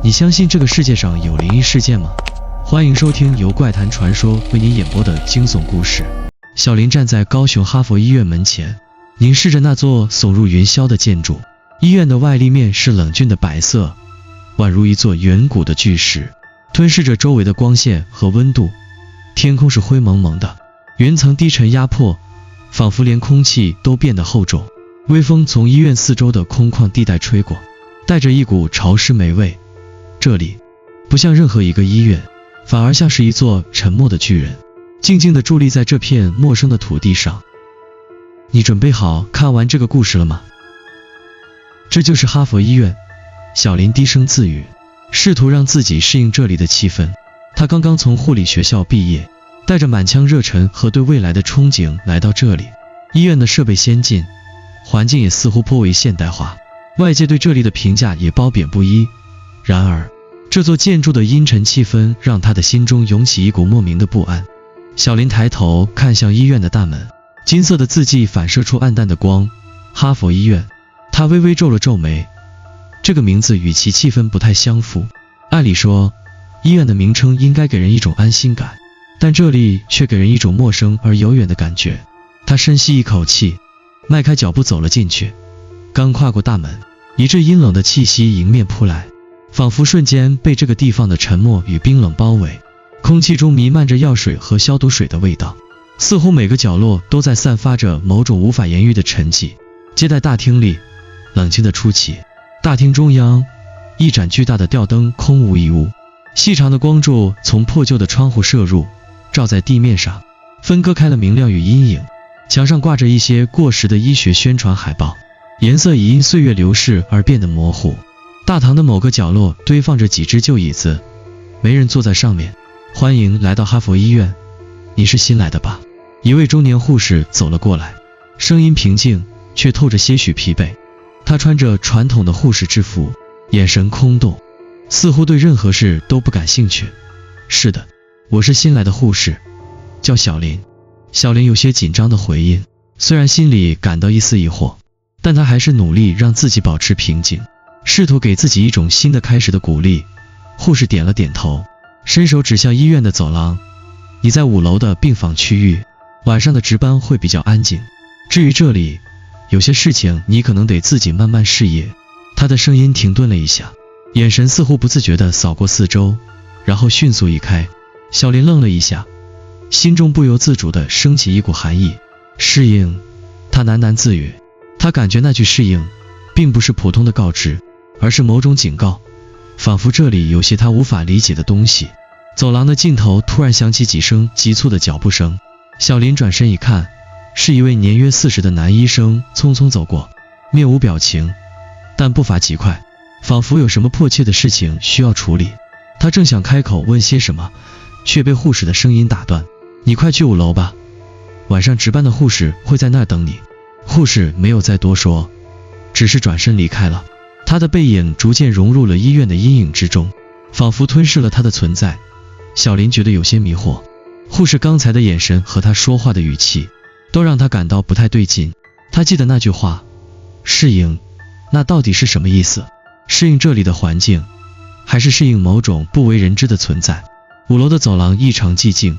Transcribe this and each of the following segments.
你相信这个世界上有灵异事件吗？欢迎收听由怪谈传说为您演播的惊悚故事。小林站在高雄哈佛医院门前，凝视着那座耸入云霄的建筑。医院的外立面是冷峻的白色，宛如一座远古的巨石，吞噬着周围的光线和温度。天空是灰蒙蒙的，云层低沉压迫，仿佛连空气都变得厚重。微风从医院四周的空旷地带吹过，带着一股潮湿霉味。这里不像任何一个医院，反而像是一座沉默的巨人，静静地伫立在这片陌生的土地上。你准备好看完这个故事了吗？这就是哈佛医院，小林低声自语，试图让自己适应这里的气氛。他刚刚从护理学校毕业，带着满腔热忱和对未来的憧憬来到这里。医院的设备先进，环境也似乎颇为现代化，外界对这里的评价也褒贬不一。然而这座建筑的阴沉气氛让他的心中涌起一股莫名的不安。小林抬头看向医院的大门，金色的字迹反射出暗淡的光，哈佛医院。他微微皱了皱眉，这个名字与其气氛不太相符。按理说医院的名称应该给人一种安心感，但这里却给人一种陌生而遥远的感觉。他深吸一口气，迈开脚步走了进去。刚跨过大门，一阵阴冷的气息迎面扑来，仿佛瞬间被这个地方的沉默与冰冷包围。空气中弥漫着药水和消毒水的味道，似乎每个角落都在散发着某种无法言喻的沉寂。接待大厅里冷清的出奇，大厅中央一盏巨大的吊灯空无一物，细长的光柱从破旧的窗户射入，照在地面上，分割开了明亮与阴影。墙上挂着一些过时的医学宣传海报，颜色已因岁月流逝而变得模糊。大堂的某个角落堆放着几只旧椅子，没人坐在上面。欢迎来到哈佛医院，你是新来的吧？一位中年护士走了过来，声音平静，却透着些许疲惫。她穿着传统的护士制服，眼神空洞，似乎对任何事都不感兴趣。是的，我是新来的护士，叫小林。小林有些紧张地回应，虽然心里感到一丝疑惑，但他还是努力让自己保持平静，试图给自己一种新的开始的鼓励。护士点了点头，伸手指向医院的走廊。你在5楼的病房区域，晚上的值班会比较安静。至于这里，有些事情你可能得自己慢慢适应。他的声音停顿了一下，眼神似乎不自觉地扫过四周，然后迅速移开。小林愣了一下，心中不由自主地升起一股寒意。适应，他喃喃自语。他感觉那句适应并不是普通的告知，而是某种警告，仿佛这里有些他无法理解的东西。走廊的尽头突然响起几声急促的脚步声，小林转身一看，是一位年约40的男医生匆匆走过，面无表情，但步伐极快，仿佛有什么迫切的事情需要处理。他正想开口问些什么，却被护士的声音打断。你快去5楼吧，晚上值班的护士会在那儿等你。护士没有再多说，只是转身离开了。他的背影逐渐融入了医院的阴影之中，仿佛吞噬了他的存在。小林觉得有些迷惑，护士刚才的眼神和他说话的语气都让他感到不太对劲。他记得那句话，适应，那到底是什么意思？适应这里的环境，还是适应某种不为人知的存在？5楼的走廊异常寂静，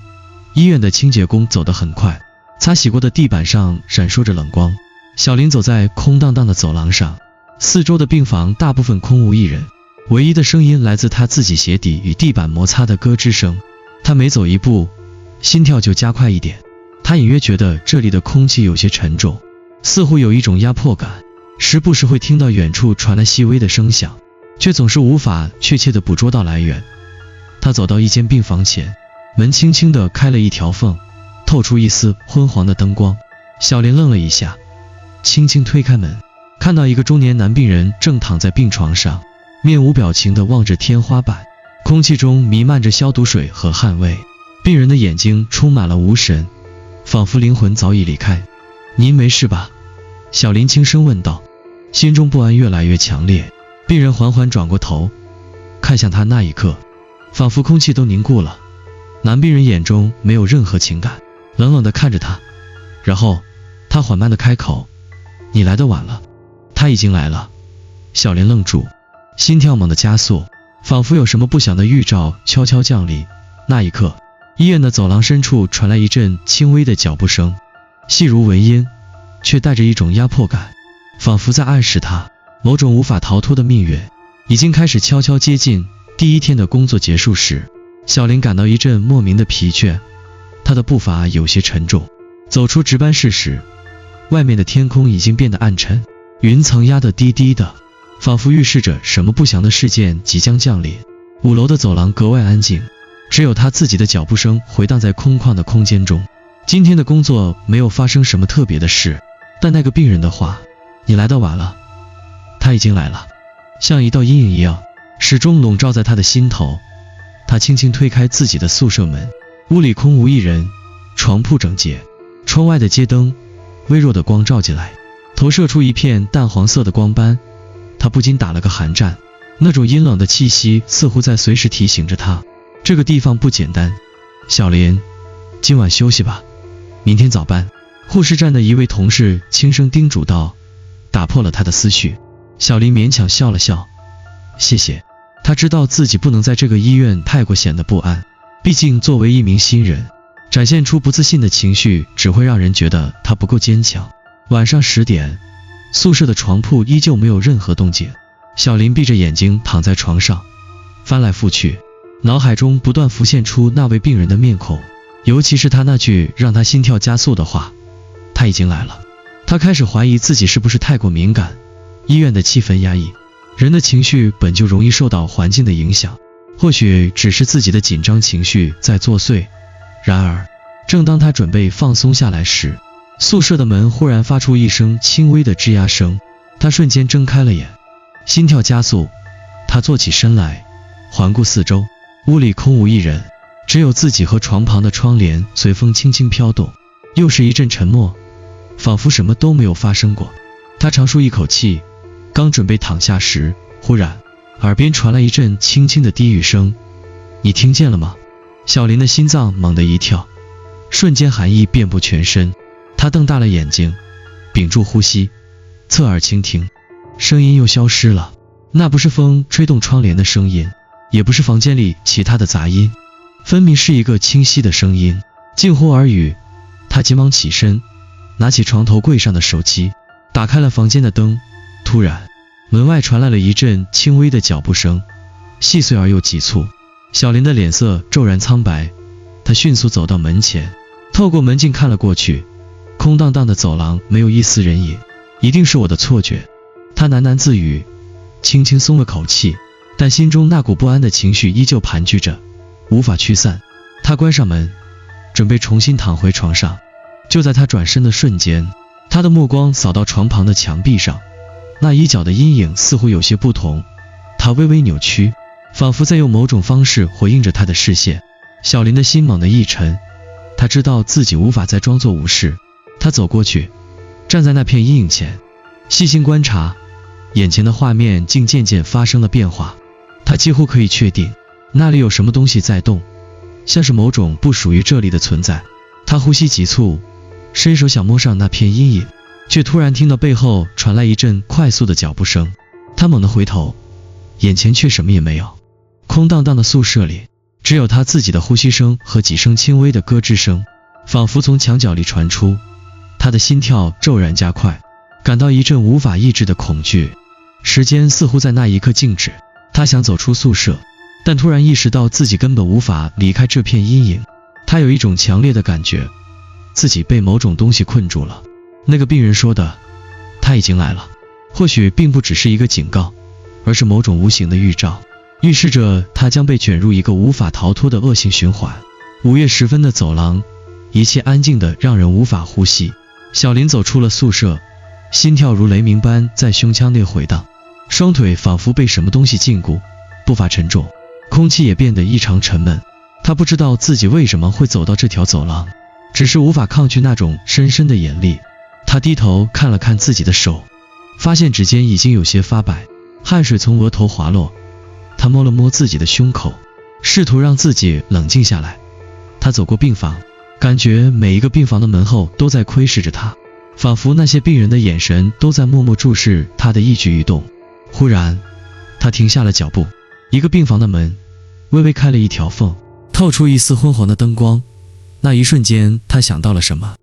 医院的清洁工走得很快，擦洗过的地板上闪烁着冷光。小林走在空荡荡的走廊上，四周的病房大部分空无一人，唯一的声音来自他自己鞋底与地板摩擦的咯吱声。他每走一步，心跳就加快一点。他隐约觉得这里的空气有些沉重，似乎有一种压迫感，时不时会听到远处传来细微的声响，却总是无法确切地捕捉到来源。他走到一间病房前，门轻轻地开了一条缝，透出一丝昏黄的灯光。小林愣了一下，轻轻推开门，看到一个中年男病人正躺在病床上，面无表情地望着天花板，空气中弥漫着消毒水和汗味。病人的眼睛充满了无神，仿佛灵魂早已离开。您没事吧？小林轻声问道，心中不安越来越强烈。病人缓缓转过头，看向他，那一刻仿佛空气都凝固了。男病人眼中没有任何情感，冷冷地看着他，然后他缓慢地开口，你来得晚了。他已经来了。小林愣住，心跳猛地加速，仿佛有什么不祥的预兆悄悄降临。那一刻，医院的走廊深处传来一阵轻微的脚步声，细如蚊音，却带着一种压迫感，仿佛在暗示他，某种无法逃脱的命运已经开始悄悄接近。第一天的工作结束时，小林感到一阵莫名的疲倦，他的步伐有些沉重。走出值班室时，外面的天空已经变得暗沉，云层压得低低的，仿佛预示着什么不祥的事件即将降临。5楼的走廊格外安静，只有他自己的脚步声回荡在空旷的空间中。今天的工作没有发生什么特别的事，但那个病人的话，你来得晚了，他已经来了，像一道阴影一样，始终笼罩在他的心头。他轻轻推开自己的宿舍门，屋里空无一人，床铺整洁，窗外的街灯微弱的光照进来，投射出一片淡黄色的光斑。他不禁打了个寒战，那种阴冷的气息似乎在随时提醒着他，这个地方不简单。小林，今晚休息吧，明天早班。护士站的一位同事轻声叮嘱道，打破了他的思绪。小林勉强笑了笑，谢谢。他知道自己不能在这个医院太过显得不安，毕竟作为一名新人，展现出不自信的情绪只会让人觉得他不够坚强。晚上10点，宿舍的床铺依旧没有任何动静。小林闭着眼睛躺在床上，翻来覆去，脑海中不断浮现出那位病人的面孔，尤其是他那句让他心跳加速的话，他已经来了。他开始怀疑自己是不是太过敏感。医院的气氛压抑，人的情绪本就容易受到环境的影响，或许只是自己的紧张情绪在作祟。然而，正当他准备放松下来时，宿舍的门忽然发出一声轻微的吱呀声，他瞬间睁开了眼，心跳加速。他坐起身来，环顾四周，屋里空无一人，只有自己和床旁的窗帘随风轻轻飘动。又是一阵沉默，仿佛什么都没有发生过。他长舒一口气，刚准备躺下时，忽然耳边传来一阵轻轻的低语声，你听见了吗？小林的心脏猛地一跳，瞬间寒意遍布全身。他瞪大了眼睛，屏住呼吸，侧耳倾听，声音又消失了。那不是风吹动窗帘的声音，也不是房间里其他的杂音，分明是一个清晰的声音，近乎耳语。他急忙起身，拿起床头柜上的手机，打开了房间的灯。突然，门外传来了一阵轻微的脚步声，细碎而又急促。小林的脸色骤然苍白，他迅速走到门前，透过门镜看了过去，空荡荡的走廊没有一丝人影，一定是我的错觉。他喃喃自语，轻轻松了口气，但心中那股不安的情绪依旧盘踞着，无法驱散。他关上门，准备重新躺回床上。就在他转身的瞬间，他的目光扫到床旁的墙壁上，那衣角的阴影似乎有些不同，它微微扭曲，仿佛在用某种方式回应着他的视线。小林的心猛地一沉，他知道自己无法再装作无视。他走过去，站在那片阴影前，细心观察，眼前的画面竟渐渐发生了变化。他几乎可以确定，那里有什么东西在动，像是某种不属于这里的存在。他呼吸急促，伸手想摸上那片阴影，却突然听到背后传来一阵快速的脚步声。他猛地回头，眼前却什么也没有。空荡荡的宿舍里，只有他自己的呼吸声和几声轻微的咯吱声，仿佛从墙角里传出。他的心跳骤然加快，感到一阵无法抑制的恐惧。时间似乎在那一刻静止。他想走出宿舍，但突然意识到自己根本无法离开这片阴影。他有一种强烈的感觉，自己被某种东西困住了。那个病人说的他已经来了，或许并不只是一个警告，而是某种无形的预兆，预示着他将被卷入一个无法逃脱的恶性循环。午夜时分的走廊，一切安静的让人无法呼吸。小林走出了宿舍，心跳如雷鸣般在胸腔内回荡，双腿仿佛被什么东西禁锢，步伐沉重，空气也变得异常沉闷。他不知道自己为什么会走到这条走廊，只是无法抗拒那种深深的眼力。他低头看了看自己的手，发现指尖已经有些发白，汗水从额头滑落。他摸了摸自己的胸口，试图让自己冷静下来。他走过病房，感觉每一个病房的门后都在窥视着他，仿佛那些病人的眼神都在默默注视他的一举一动。忽然，他停下了脚步，一个病房的门微微开了一条缝，透出一丝昏黄的灯光。那一瞬间，他想到了什么，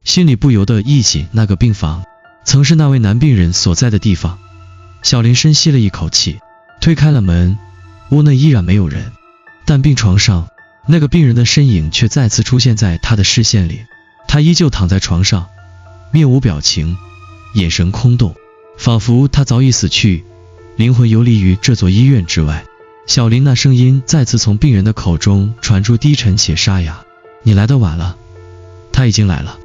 心里不由得忆起那个病房曾是那位男病人所在的地方。小林深吸了一口气，推开了门，屋内依然没有人，但病床上那个病人的身影却再次出现在他的视线里。他依旧躺在床上，面无表情，眼神空洞，仿佛他早已死去，灵魂游离于这座医院之外。小林那声音再次从病人的口中传出，低沉且沙哑：“你来得晚了，他已经来了。”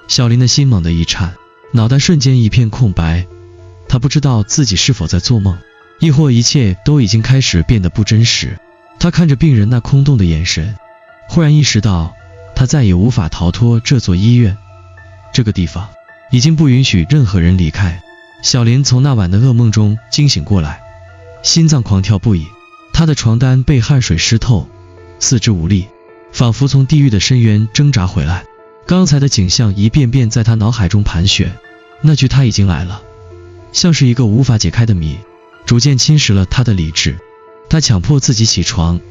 小林的心猛地一颤，脑袋瞬间一片空白。他不知道自己是否在做梦，亦或一切都已经开始变得不真实。他看着病人那空洞的眼神，忽然意识到他再也无法逃脱这座医院。这个地方已经不允许任何人离开。小林从那晚的噩梦中惊醒过来，心脏狂跳不已，他的床单被汗水湿透，四肢无力，仿佛从地狱的深渊挣扎回来。刚才的景象一遍遍在他脑海中盘旋，那句他已经来了像是一个无法解开的谜，逐渐侵蚀了他的理智。他强迫自己起床，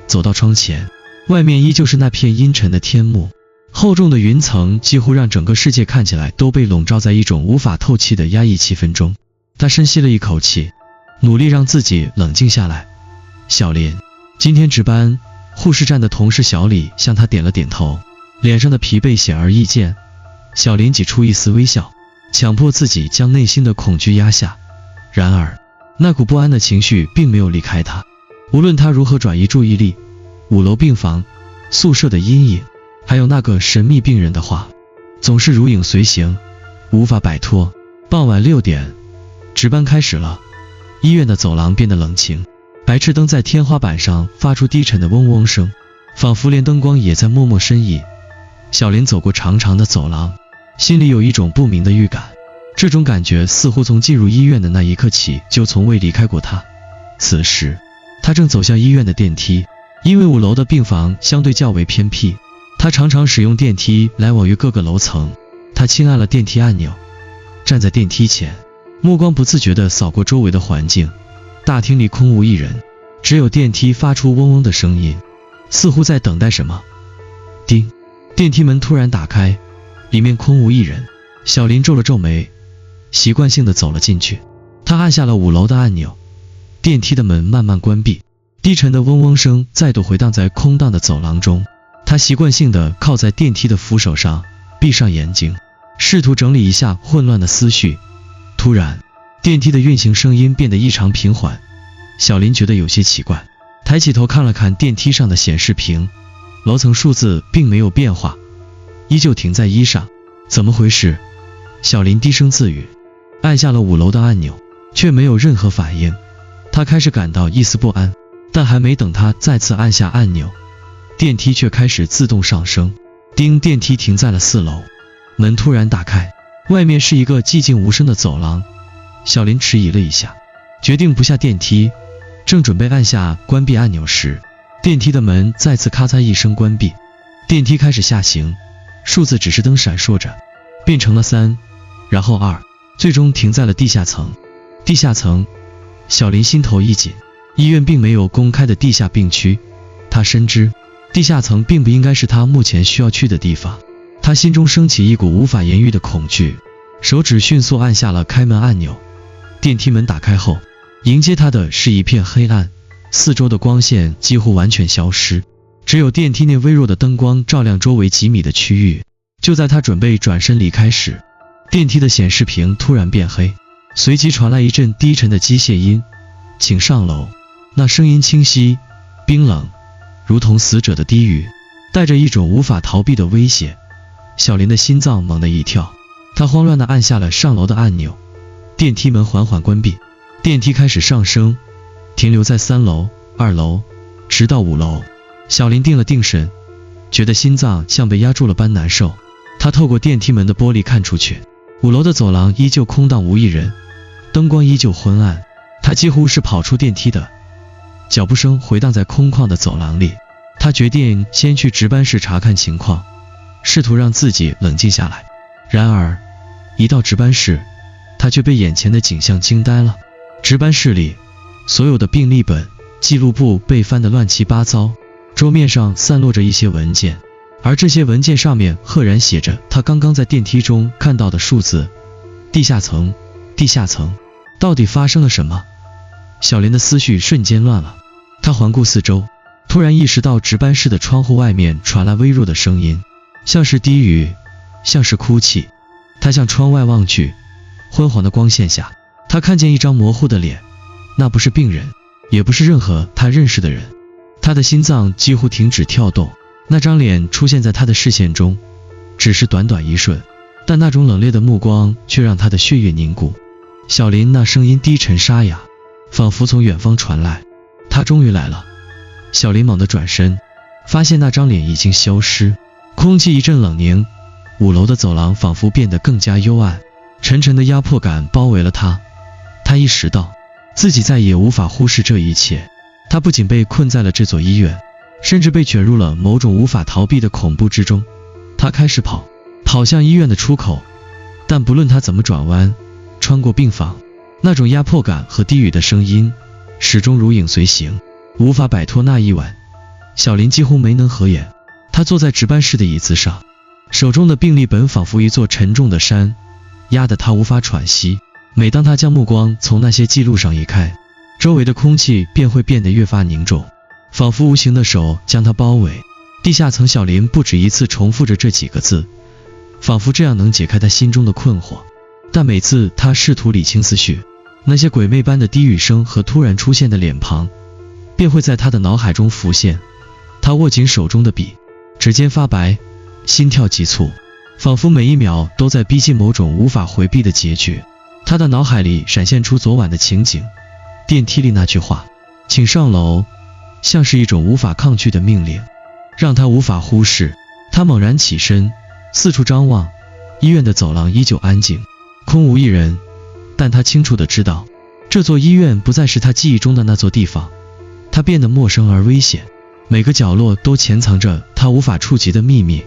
走到窗前，外面依旧是那片阴沉的天幕，厚重的云层几乎让整个世界看起来都被笼罩在一种无法透气的压抑气氛中。他深吸了一口气，努力让自己冷静下来。小林，今天值班。护士站的同事小李向他点了点头，脸上的疲惫显而易见。小林挤出一丝微笑，强迫自己将内心的恐惧压下。然而那股不安的情绪并没有离开他，无论他如何转移注意力，5楼病房、宿舍的阴影，还有那个神秘病人的话，总是如影随形，无法摆脱。傍晚6点，值班开始了。医院的走廊变得冷清，白炽灯在天花板上发出低沉的嗡嗡声，仿佛连灯光也在默默深意。小林走过长长的走廊，心里有一种不明的预感，这种感觉似乎从进入医院的那一刻起就从未离开过他。此时他正走向医院的电梯，因为5楼的病房相对较为偏僻，他常常使用电梯来往于各个楼层。他轻按了电梯按钮，站在电梯前，目光不自觉地扫过周围的环境。大厅里空无一人，只有电梯发出嗡嗡的声音，似乎在等待什么。叮，电梯门突然打开，里面空无一人。小林皱了皱眉，习惯性地走了进去。他按下了5楼的按钮，电梯的门慢慢关闭，低沉的嗡嗡声再度回荡在空荡的走廊中。他习惯性地靠在电梯的扶手上，闭上眼睛，试图整理一下混乱的思绪。突然，电梯的运行声音变得异常平缓，小林觉得有些奇怪，抬起头看了看电梯上的显示屏，楼层数字并没有变化，依旧停在1上。怎么回事？小林低声自语，按下了5楼的按钮，却没有任何反应。他开始感到一丝不安，但还没等他再次按下按钮，电梯却开始自动上升。叮，电梯停在了4楼，门突然打开，外面是一个寂静无声的走廊。小林迟疑了一下，决定不下电梯，正准备按下关闭按钮时，电梯的门再次咔嚓一声关闭。电梯开始下行，数字指示灯闪烁着，变成了3，然后2，最终停在了地下层。地下层，小林心头一紧，医院并没有公开的地下病区，他深知地下层并不应该是他目前需要去的地方。他心中升起一股无法言喻的恐惧，手指迅速按下了开门按钮。电梯门打开后，迎接他的是一片黑暗，四周的光线几乎完全消失，只有电梯内微弱的灯光照亮周围几米的区域。就在他准备转身离开时，电梯的显示屏突然变黑，随即传来一阵低沉的机械音：“请上楼。”那声音清晰、冰冷，如同死者的低语，带着一种无法逃避的威胁。小林的心脏猛地一跳，他慌乱地按下了上楼的按钮。电梯门缓缓关闭，电梯开始上升，停留在3楼、2楼，直到5楼。小林定了定神，觉得心脏像被压住了般难受。他透过电梯门的玻璃看出去，5楼的走廊依旧空荡无一人，灯光依旧昏暗。他几乎是跑出电梯的，脚步声回荡在空旷的走廊里。他决定先去值班室查看情况，试图让自己冷静下来。然而一到值班室，他却被眼前的景象惊呆了。值班室里，所有的病历本、记录簿被翻得乱七八糟，桌面上散落着一些文件，而这些文件上面赫然写着他刚刚在电梯中看到的数字。地下层，地下层，到底发生了什么？小林的思绪瞬间乱了，他环顾四周，突然意识到值班室的窗户外面传来微弱的声音，像是低语，像是哭泣。他向窗外望去，昏黄的光线下，他看见一张模糊的脸，那不是病人，也不是任何他认识的人。他的心脏几乎停止跳动，那张脸出现在他的视线中，只是短短一瞬，但那种冷冽的目光却让他的血液凝固。小林那声音低沉沙哑，仿佛从远方传来。他终于来了。小林猛地转身，发现那张脸已经消失，空气一阵冷凝，5楼的走廊仿佛变得更加幽暗，沉沉的压迫感包围了他。他意识到自己再也无法忽视这一切，他不仅被困在了这座医院，甚至被卷入了某种无法逃避的恐怖之中。他开始跑向医院的出口，但不论他怎么转弯，穿过病房，那种压迫感和低语的声音始终如影随形，无法摆脱。那一晚，小林几乎没能合眼。他坐在值班室的椅子上，手中的病历本仿佛一座沉重的山，压得他无法喘息。每当他将目光从那些记录上移开，周围的空气便会变得越发凝重，仿佛无形的手将他包围。地下层，小林不止一次重复着这几个字，仿佛这样能解开他心中的困惑。但每次他试图理清思绪，那些鬼魅般的低语声和突然出现的脸庞便会在他的脑海中浮现。他握紧手中的笔，指尖发白，心跳急促，仿佛每一秒都在逼近某种无法回避的结局。他的脑海里闪现出昨晚的情景，电梯里那句话，请上楼，像是一种无法抗拒的命令，让他无法忽视。他猛然起身，四处张望，医院的走廊依旧安静，空无一人，但他清楚地知道，这座医院不再是他记忆中的那座地方，它变得陌生而危险，每个角落都潜藏着他无法触及的秘密。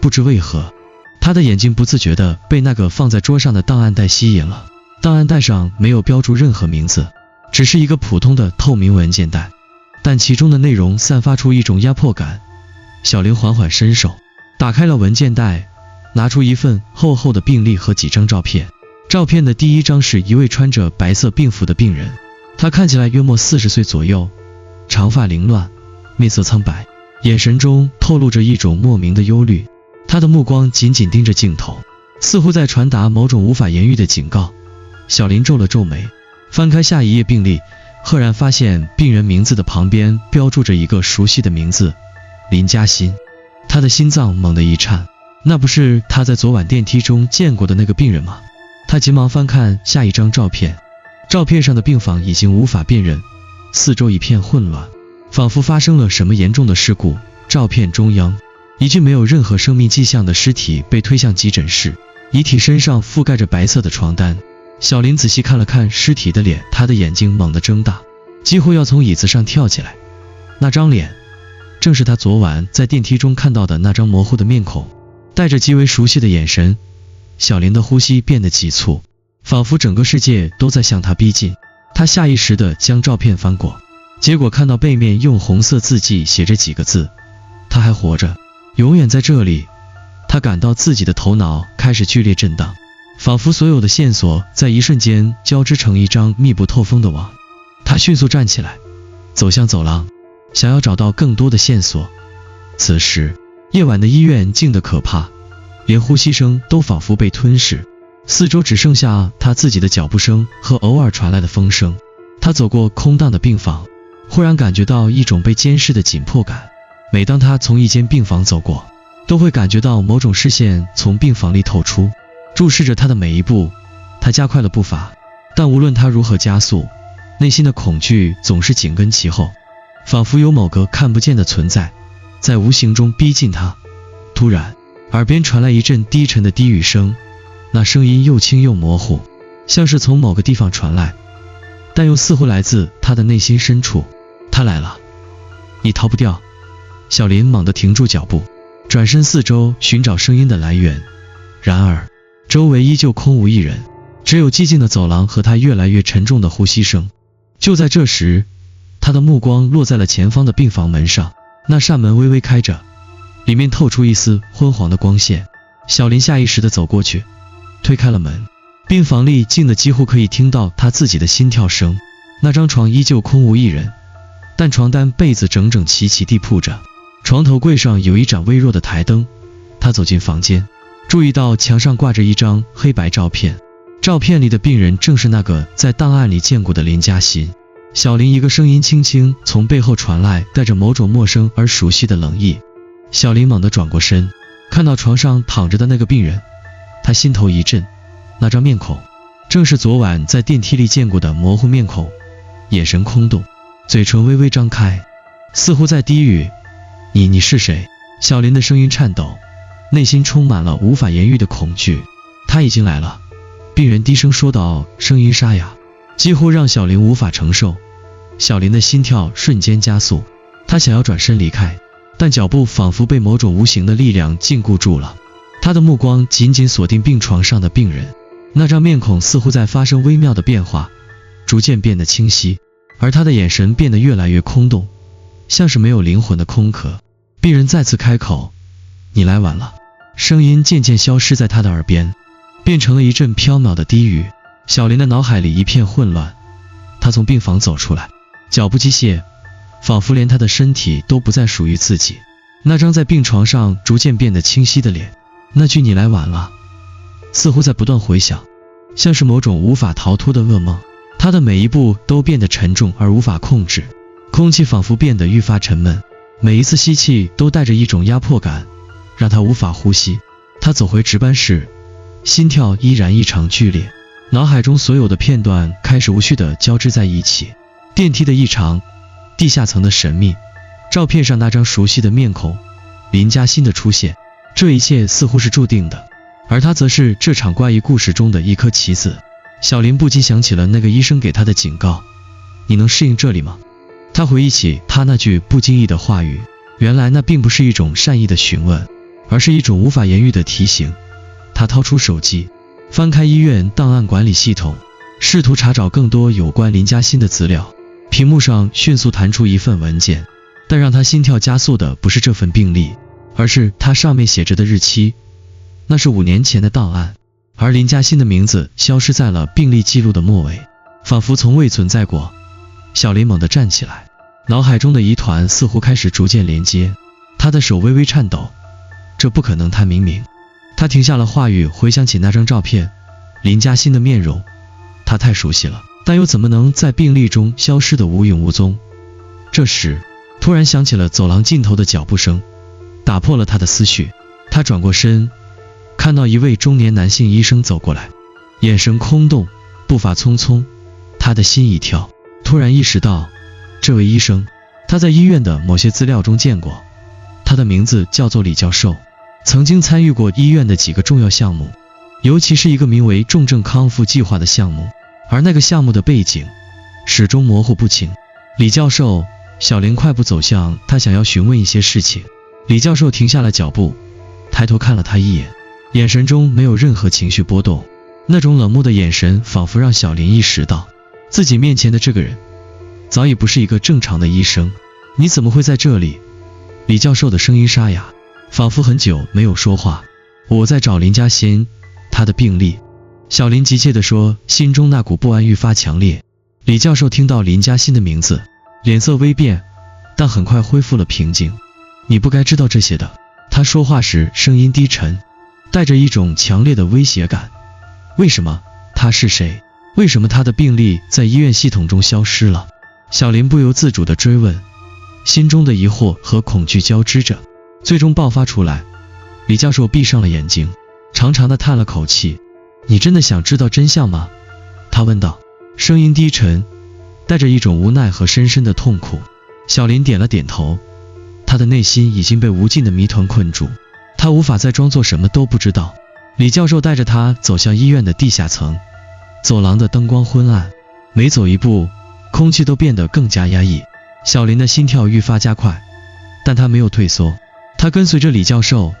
不知为何，他的眼睛不自觉地被那个放在桌上的档案袋吸引了。档案袋上没有标注任何名字，只是一个普通的透明文件袋，但其中的内容散发出一种压迫感。小林缓缓伸手，打开了文件袋，拿出一份厚厚的病历和几张照片。照片的第一张是一位穿着白色病服的病人，他看起来约莫40岁左右，长发凌乱，面色苍白，眼神中透露着一种莫名的忧虑。他的目光紧紧盯着镜头，似乎在传达某种无法言喻的警告。小林皱了皱眉，翻开下一页病历，赫然发现病人名字的旁边标注着一个熟悉的名字，林嘉欣。他的心脏猛地一颤，那不是他在昨晚电梯中见过的那个病人吗？他急忙翻看下一张照片，照片上的病房已经无法辨认，四周一片混乱，仿佛发生了什么严重的事故。照片中央，一具没有任何生命迹象的尸体被推向急诊室，遗体身上覆盖着白色的床单。小林仔细看了看尸体的脸，他的眼睛猛地睁大，几乎要从椅子上跳起来。那张脸正是他昨晚在电梯中看到的那张模糊的面孔，带着极为熟悉的眼神。小林的呼吸变得急促，仿佛整个世界都在向他逼近。他下意识地将照片翻过，结果看到背面用红色字迹写着几个字：他还活着，永远在这里。他感到自己的头脑开始剧烈震荡，仿佛所有的线索在一瞬间交织成一张密不透风的网。他迅速站起来，走向走廊，想要找到更多的线索。此时，夜晚的医院静得可怕，连呼吸声都仿佛被吞噬，四周只剩下他自己的脚步声和偶尔传来的风声。他走过空荡的病房，忽然感觉到一种被监视的紧迫感。每当他从一间病房走过，都会感觉到某种视线从病房里透出，注视着他的每一步。他加快了步伐，但无论他如何加速，内心的恐惧总是紧跟其后，仿佛有某个看不见的存在在无形中逼近他。突然，耳边传来一阵低沉的低语声，那声音又轻又模糊，像是从某个地方传来，但又似乎来自他的内心深处。他来了，你逃不掉。小林猛地停住脚步，转身四周寻找声音的来源，然而周围依旧空无一人，只有寂静的走廊和他越来越沉重的呼吸声。就在这时，他他的目光落在了前方的病房门上，那扇门微微开着，里面透出一丝昏黄的光线。小林下意识地走过去，推开了门。病房里静得几乎可以听到他自己的心跳声。那张床依旧空无一人，但床单被子整整齐齐地铺着，床头柜上有一盏微弱的台灯。他走进房间，注意到墙上挂着一张黑白照片，照片里的病人正是那个在档案里见过的林嘉欣。小林一个声音轻轻从背后传来，带着某种陌生而熟悉的冷意。小林猛地转过身，看到床上躺着的那个病人，他心头一震，那张面孔正是昨晚在电梯里见过的模糊面孔，眼神空洞，嘴唇微微张开，似乎在低语：你是谁？小林的声音颤抖，内心充满了无法言喻的恐惧。他已经来了，病人低声说道，声音沙哑，几乎让小林无法承受。小林的心跳瞬间加速，他想要转身离开，但脚步仿佛被某种无形的力量禁锢住了。他的目光紧紧锁定病床上的病人，那张面孔似乎在发生微妙的变化，逐渐变得清晰，而他的眼神变得越来越空洞，像是没有灵魂的空壳。病人再次开口：你来晚了。声音渐渐消失在他的耳边，变成了一阵飘渺的低语。小林的脑海里一片混乱，他从病房走出来，脚步机械，仿佛连他的身体都不再属于自己。那张在病床上逐渐变得清晰的脸，那句你来晚了，似乎在不断回响，像是某种无法逃脱的噩梦。他的每一步都变得沉重而无法控制，空气仿佛变得愈发沉闷，每一次吸气都带着一种压迫感，让他无法呼吸。他走回值班室，心跳依然异常剧烈，脑海中所有的片段开始无序地交织在一起。电梯的异常，地下层的神秘，照片上那张熟悉的面孔，林嘉欣的出现，这一切似乎是注定的，而他则是这场怪异故事中的一颗棋子。小林不禁想起了那个医生给他的警告：你能适应这里吗？他回忆起他那句不经意的话语，原来那并不是一种善意的询问，而是一种无法言喻的提醒。他掏出手机，翻开医院档案管理系统，试图查找更多有关林嘉欣的资料。屏幕上迅速弹出一份文件，但让他心跳加速的不是这份病历，而是它上面写着的日期。那是5年前的档案，而林嘉欣的名字消失在了病历记录的末尾，仿佛从未存在过。小林猛地站起来，脑海中的疑团似乎开始逐渐连接，他的手微微颤抖。这不可能，他明明……他停下了话语，回想起那张照片，林嘉欣的面容，他太熟悉了，但又怎么能在病历中消失得无影无踪？这时，突然响起了走廊尽头的脚步声，打破了他的思绪。他转过身，看到一位中年男性医生走过来，眼神空洞，步伐匆匆。他的心一跳，突然意识到，这位医生，他在医院的某些资料中见过，他的名字叫做李教授，曾经参与过医院的几个重要项目，尤其是一个名为重症康复计划的项目，而那个项目的背景始终模糊不清。李教授，小林快步走向他，想要询问一些事情。李教授停下了脚步，抬头看了他一眼，眼神中没有任何情绪波动，那种冷漠的眼神仿佛让小林意识到，自己面前的这个人早已不是一个正常的医生。你怎么会在这里？李教授的声音沙哑，仿佛很久没有说话。我在找林嘉欣，她的病历。小林急切地说，心中那股不安愈发强烈。李教授听到林嘉欣的名字，脸色微变，但很快恢复了平静。你不该知道这些的。他说话时声音低沉，带着一种强烈的威胁感。为什么？他是谁？为什么他的病历在医院系统中消失了？小林不由自主地追问，心中的疑惑和恐惧交织着，最终爆发出来。李教授闭上了眼睛，长长的叹了口气。你真的想知道真相吗？他问道，声音低沉，带着一种无奈和深深的痛苦。小林点了点头，他的内心已经被无尽的谜团困住，他无法再装作什么都不知道。李教授带着他走向医院的地下层，走廊的灯光昏暗，每走一步，空气都变得更加压抑。小林的心跳愈发加快，但他没有退缩，他跟随着李教授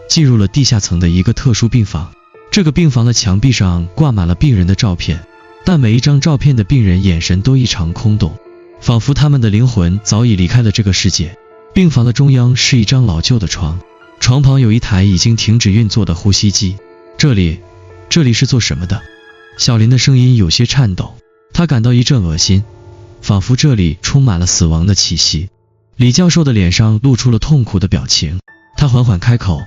进入了地下层的一个特殊病房。这个病房的墙壁上挂满了病人的照片，但每一张照片的病人眼神都异常空洞，仿佛他们的灵魂早已离开了这个世界。病房的中央是一张老旧的床，床旁有一台已经停止运作的呼吸机。这里是做什么的？小林的声音有些颤抖，他感到一阵恶心，仿佛这里充满了死亡的气息。李教授的脸上露出了痛苦的表情，他缓缓开口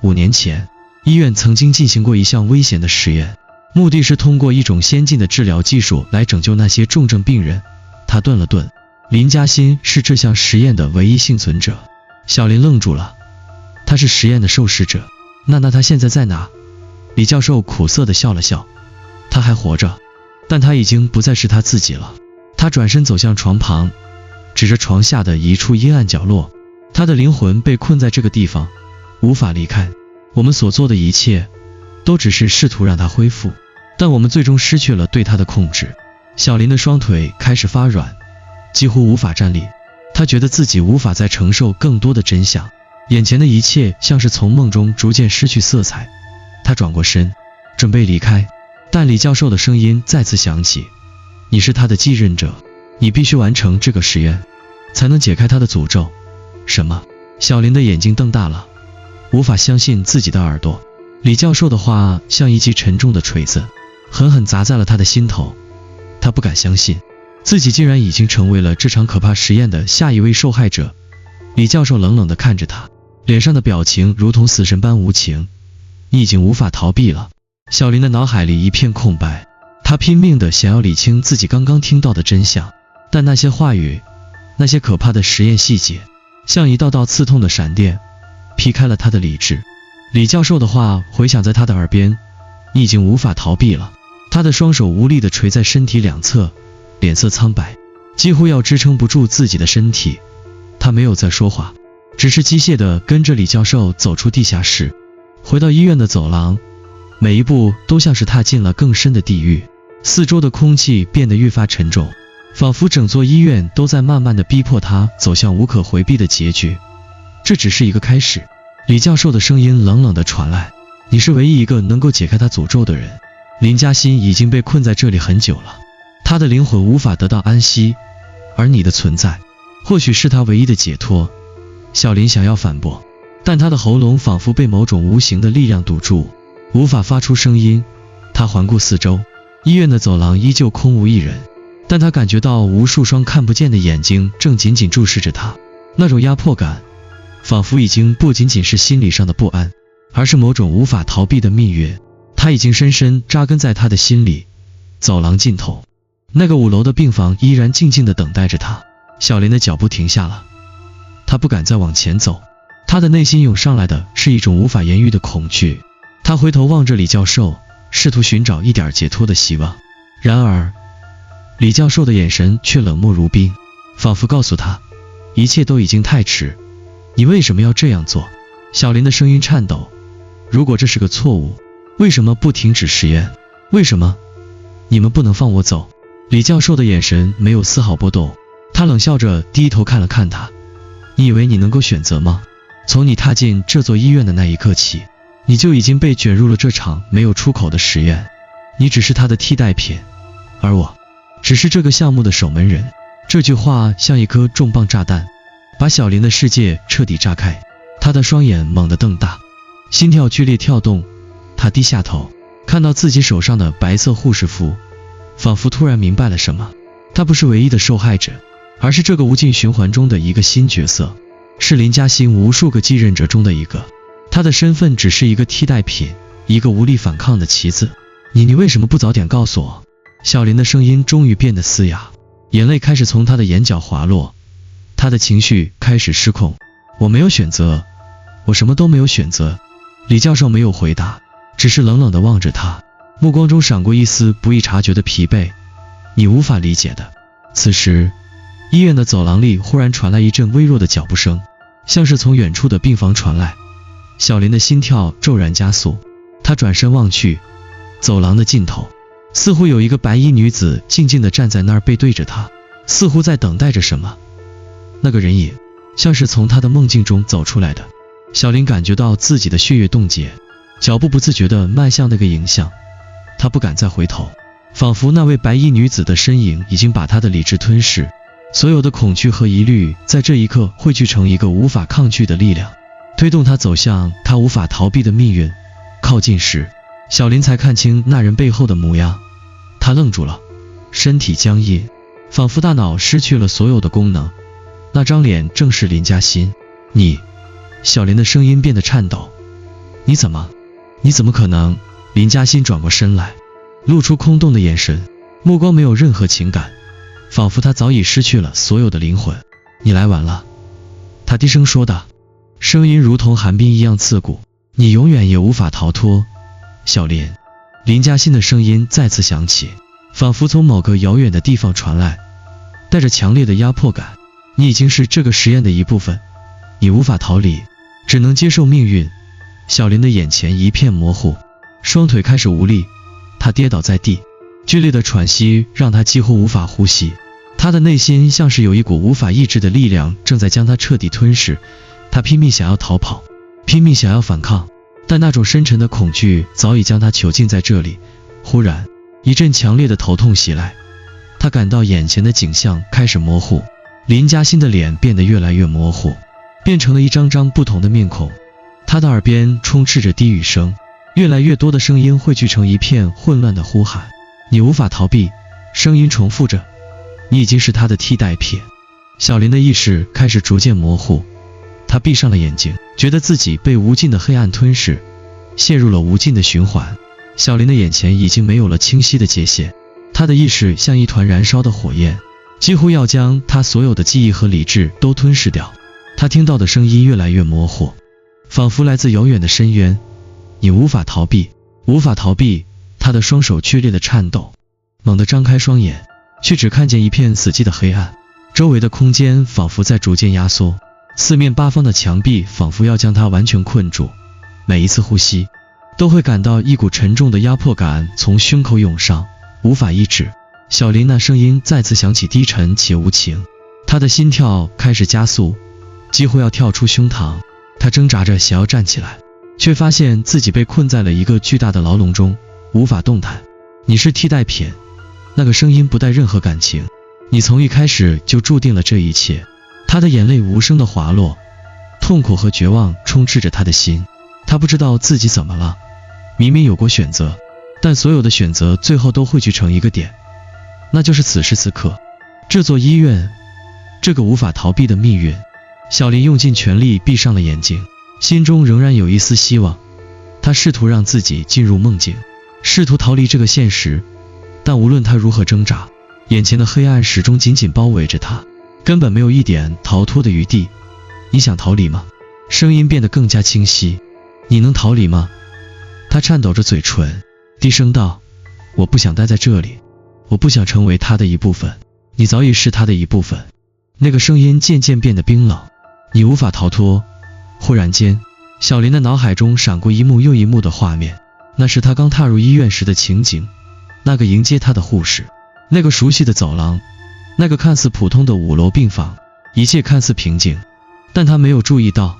：5年前，医院曾经进行过一项危险的实验，目的是通过一种先进的治疗技术来拯救那些重症病人。他顿了顿，林嘉欣是这项实验的唯一幸存者。小林愣住了，他是实验的受试者，那他现在在哪？李教授苦涩地笑了笑，他还活着，但他已经不再是他自己了。他转身走向床旁，指着床下的一处阴暗角落，他的灵魂被困在这个地方，无法离开。我们所做的一切都只是试图让他恢复，但我们最终失去了对他的控制。小林的双腿开始发软，几乎无法站立，他觉得自己无法再承受更多的真相，眼前的一切像是从梦中逐渐失去色彩。他转过身，准备离开，但李教授的声音再次响起：你是他的继任者，你必须完成这个实验，才能解开他的诅咒。什么？小林的眼睛瞪大了，无法相信自己的耳朵。李教授的话像一记沉重的锤子，狠狠砸在了他的心头。他不敢相信，自己竟然已经成为了这场可怕实验的下一位受害者。李教授冷冷地看着他，脸上的表情如同死神般无情。你已经无法逃避了。小林的脑海里一片空白，他拼命地想要理清自己刚刚听到的真相，但那些话语，那些可怕的实验细节，像一道道刺痛的闪电，劈开了他的理智。李教授的话回响在他的耳边：你已经无法逃避了。他的双手无力地垂在身体两侧，脸色苍白，几乎要支撑不住自己的身体。他没有再说话，只是机械地跟着李教授走出地下室，回到医院的走廊，每一步都像是踏进了更深的地狱。四周的空气变得愈发沉重，仿佛整座医院都在慢慢地逼迫他走向无可回避的结局。这只是一个开始。李教授的声音冷冷地传来：你是唯一一个能够解开他诅咒的人。林嘉欣已经被困在这里很久了，他的灵魂无法得到安息，而你的存在或许是他唯一的解脱。小林想要反驳，但他的喉咙仿佛被某种无形的力量堵住，无法发出声音。他环顾四周，医院的走廊依旧空无一人，但他感觉到无数双看不见的眼睛正紧紧注视着他。那种压迫感仿佛已经不仅仅是心理上的不安，而是某种无法逃避的命运。他已经深深扎根在他的心里。走廊尽头，那个5楼的病房依然静静地等待着他。小林的脚步停下了，他不敢再往前走，他的内心涌上来的是一种无法言喻的恐惧。他回头望着李教授，试图寻找一点解脱的希望。然而李教授的眼神却冷漠如冰，仿佛告诉他，一切都已经太迟，你为什么要这样做？小林的声音颤抖：如果这是个错误，为什么不停止实验？为什么你们不能放我走？李教授的眼神没有丝毫波动，他冷笑着低头看了看他：你以为你能够选择吗？从你踏进这座医院的那一刻起，你就已经被卷入了这场没有出口的实验。你只是他的替代品，而我只是这个项目的守门人。这句话像一颗重磅炸弹，把小林的世界彻底炸开。他的双眼猛地瞪大，心跳剧烈跳动。他低下头，看到自己手上的白色护士符，仿佛突然明白了什么。他不是唯一的受害者，而是这个无尽循环中的一个新角色，是林嘉欣无数个继任者中的一个。他的身份只是一个替代品，一个无力反抗的棋子。你为什么不早点告诉我？小林的声音终于变得嘶哑，眼泪开始从他的眼角滑落，他的情绪开始失控。我没有选择，我什么都没有选择。李教授没有回答，只是冷冷地望着他，目光中闪过一丝不易察觉的疲惫。你无法理解的。此时医院的走廊里忽然传来一阵微弱的脚步声，像是从远处的病房传来。小林的心跳骤然加速，他转身望去，走廊的尽头似乎有一个白衣女子静静地站在那儿，背对着他，似乎在等待着什么。那个人影像是从他的梦境中走出来的。小林感觉到自己的血液冻结，脚步不自觉地迈向那个影像。他不敢再回头，仿佛那位白衣女子的身影已经把他的理智吞噬。所有的恐惧和疑虑在这一刻汇聚成一个无法抗拒的力量，推动他走向他无法逃避的命运。靠近时，小林才看清那人背后的模样，他愣住了，身体僵硬，仿佛大脑失去了所有的功能。那张脸正是林嘉欣。你……小林的声音变得颤抖。你怎么可能？林嘉欣转过身来，露出空洞的眼神，目光没有任何情感，仿佛他早已失去了所有的灵魂。你来晚了，他低声说的，声音如同寒冰一样刺骨。你永远也无法逃脱，小林。林嘉欣的声音再次响起，仿佛从某个遥远的地方传来，带着强烈的压迫感。你已经是这个实验的一部分，你无法逃离，只能接受命运。小林的眼前一片模糊，双腿开始无力，他跌倒在地，剧烈的喘息让他几乎无法呼吸。他的内心像是有一股无法抑制的力量正在将他彻底吞噬。他拼命想要逃跑，拼命想要反抗，但那种深沉的恐惧早已将他囚禁在这里。忽然，一阵强烈的头痛袭来，他感到眼前的景象开始模糊，林嘉欣的脸变得越来越模糊，变成了一张张不同的面孔。他的耳边充斥着低语声，越来越多的声音汇聚成一片混乱的呼喊。你无法逃避，声音重复着，你已经是他的替代品。小林的意识开始逐渐模糊，他闭上了眼睛，觉得自己被无尽的黑暗吞噬，陷入了无尽的循环。小林的眼前已经没有了清晰的界限，他的意识像一团燃烧的火焰，几乎要将他所有的记忆和理智都吞噬掉。他听到的声音越来越模糊，仿佛来自遥远的深渊。你无法逃避，无法逃避。他的双手剧烈的颤抖，猛地张开双眼，却只看见一片死寂的黑暗，周围的空间仿佛在逐渐压缩，四面八方的墙壁仿佛要将他完全困住。每一次呼吸都会感到一股沉重的压迫感从胸口涌上，无法抑制。小林那声音再次响起，低沉且无情，他的心跳开始加速，几乎要跳出胸膛。他挣扎着想要站起来，却发现自己被困在了一个巨大的牢笼中，无法动弹。你是替代品。那个声音不带任何感情。你从一开始就注定了这一切。他的眼泪无声的滑落，痛苦和绝望充斥着他的心。他不知道自己怎么了，明明有过选择，但所有的选择最后都汇聚成一个点，那就是此时此刻，这座医院，这个无法逃避的命运。小林用尽全力闭上了眼睛，心中仍然有一丝希望。他试图让自己进入梦境，试图逃离这个现实，但无论他如何挣扎，眼前的黑暗始终紧紧包围着他，根本没有一点逃脱的余地。你想逃离吗？声音变得更加清晰。你能逃离吗？他颤抖着嘴唇，低声道，我不想待在这里，我不想成为他的一部分。你早已是他的一部分。那个声音渐渐变得冰冷。你无法逃脱。忽然间，小林的脑海中闪过一幕又一幕的画面，那是他刚踏入医院时的情景，那个迎接他的护士，那个熟悉的走廊，那个看似普通的5楼病房。一切看似平静，但他没有注意到，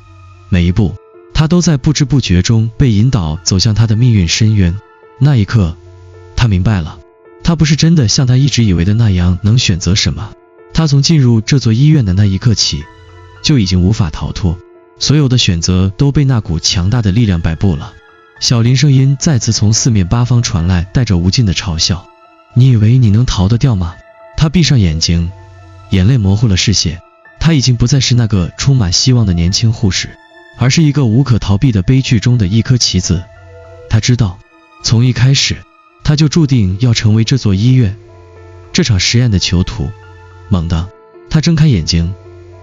每一步他都在不知不觉中被引导走向他的命运深渊。那一刻，他明白了，他不是真的像他一直以为的那样能选择什么。他从进入这座医院的那一刻起，就已经无法逃脱，所有的选择都被那股强大的力量摆布了。小林声音再次从四面八方传来，带着无尽的嘲笑。你以为你能逃得掉吗？他闭上眼睛，眼泪模糊了视线。他已经不再是那个充满希望的年轻护士，而是一个无可逃避的悲剧中的一颗棋子。他知道，从一开始，他就注定要成为这座医院，这场实验的囚徒。猛地，他睁开眼睛，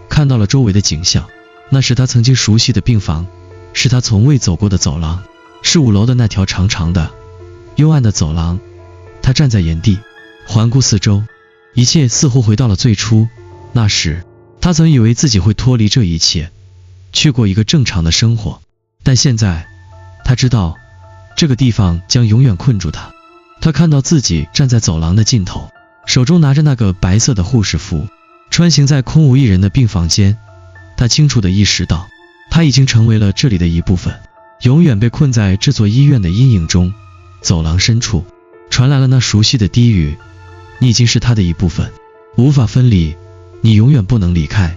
看到了周围的景象。那是他曾经熟悉的病房，是他从未走过的走廊，是5楼的那条长长的、幽暗的走廊。他站在原地，环顾四周，一切似乎回到了最初。那时，他曾以为自己会脱离这一切，去过一个正常的生活，但现在，他知道，这个地方将永远困住他。他看到自己站在走廊的尽头，手中拿着那个白色的护士服，穿行在空无一人的病房间。他清楚地意识到，他已经成为了这里的一部分，永远被困在这座医院的阴影中。走廊深处传来了那熟悉的低语，你已经是他的一部分，无法分离。你永远不能离开。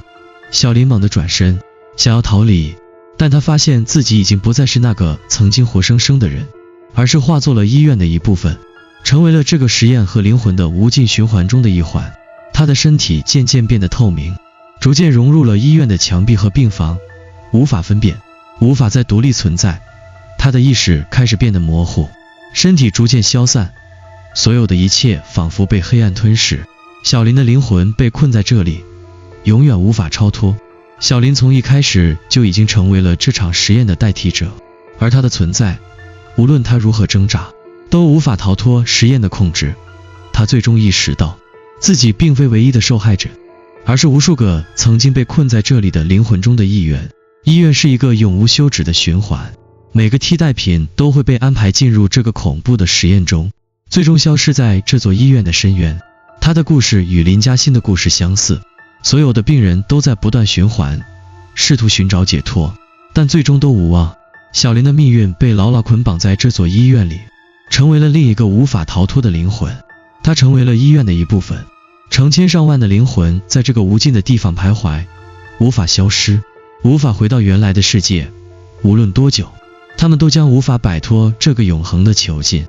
小林猛地转身，想要逃离，但他发现自己已经不再是那个曾经活生生的人，而是化作了医院的一部分，成为了这个实验和灵魂的无尽循环中的一环。他的身体渐渐变得透明，逐渐融入了医院的墙壁和病房，无法分辨，无法再独立存在。他的意识开始变得模糊，身体逐渐消散，所有的一切仿佛被黑暗吞噬。小林的灵魂被困在这里，永远无法超脱。小林从一开始就已经成为了这场实验的代替者，而他的存在，无论他如何挣扎，都无法逃脱实验的控制。他最终意识到，自己并非唯一的受害者，而是无数个曾经被困在这里的灵魂中的一员。医院是一个永无休止的循环，每个替代品都会被安排进入这个恐怖的实验中，最终消失在这座医院的深渊。他的故事与林嘉欣的故事相似，所有的病人都在不断循环，试图寻找解脱，但最终都无望。小林的命运被牢牢捆绑在这座医院里，成为了另一个无法逃脱的灵魂。他成为了医院的一部分，成千上万的灵魂在这个无尽的地方徘徊，无法消失，无法回到原来的世界。无论多久，他们都将无法摆脱这个永恒的囚禁。